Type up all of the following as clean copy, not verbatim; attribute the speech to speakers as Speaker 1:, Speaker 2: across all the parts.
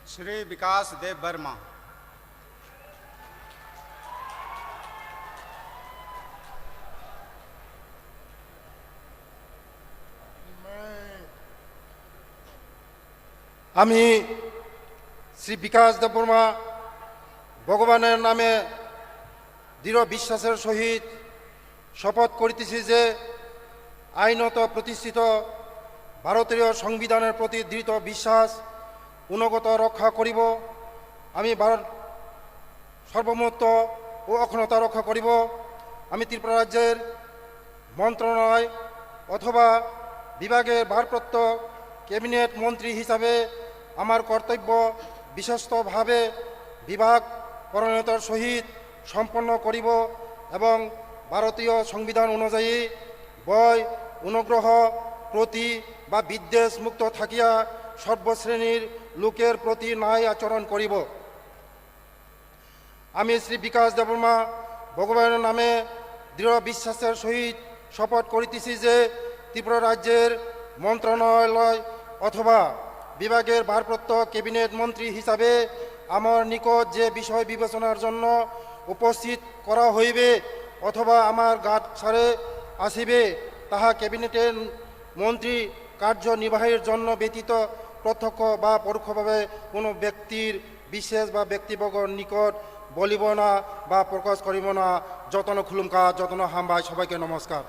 Speaker 1: श्री विकास देव वर्मा।
Speaker 2: আমি শ্রী বিকাশ দেববর্মা ভগবানের নামে দৃঢ় বিশ্বাসের সহিত শপথ করিতেছি যে আইনত প্রতিষ্ঠিত ভারতীয় সংবিধানের প্রতি দৃঢ় বিশ্বাস গুণগত রক্ষা করিব। আমি ভারত সার্বভৌমত্ব ও অখণ্ডতা রক্ষা করিব। আমি ত্রিপুরা রাজ্যের মন্ত্রণালয় অথবা বিভাগের ভারপ্রাপ্ত ক্যাবিনেট মন্ত্রী হিসাবে আমার কর্তব্য বিশ্বস্তভাবে বিভাগ পরায়ণতার সহিত সম্পন্ন করিব এবং ভারতীয় সংবিধান অনুযায়ী ভয় অনুগ্রহ প্রতি বা বিদ্বেষ মুক্ত থাকিয়া সর্বশ্রেণীর লোকের প্রতি ন্যায় আচরণ করিব। আমি শ্রী বিকাশ দেববর্মা ভগবানের নামে দৃঢ় বিশ্বাসের সহিত শপথ করিতেছি যে ত্রিপুরা রাজ্যের মন্ত্রণালয় অথবা বিভাগের ভারপ্রাপ্ত ক্যাবিনেট মন্ত্রী হিসাবে আমার নিকট যে বিষয় বিবেচনার জন্য উপস্থিত করা হইবে অথবা আমার গাঁটছাড়ে আসিবে তাহা ক্যাবিনেটের মন্ত্রী কার্যনির্বাহের জন্য ব্যতীত প্রত্যক্ষ বা পরোক্ষভাবে কোনো ব্যক্তির বিশেষ বা ব্যক্তিবর্গর নিকট বলিব না বা প্রকাশ করিব না। যতন খুলুমকা যতন হামবাই। সবাইকে নমস্কার।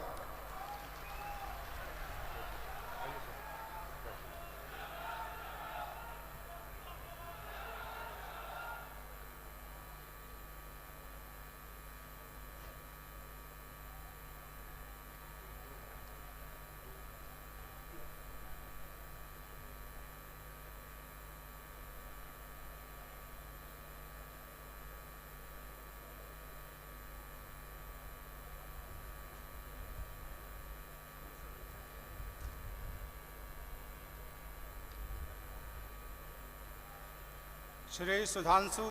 Speaker 1: श्री सुधांशु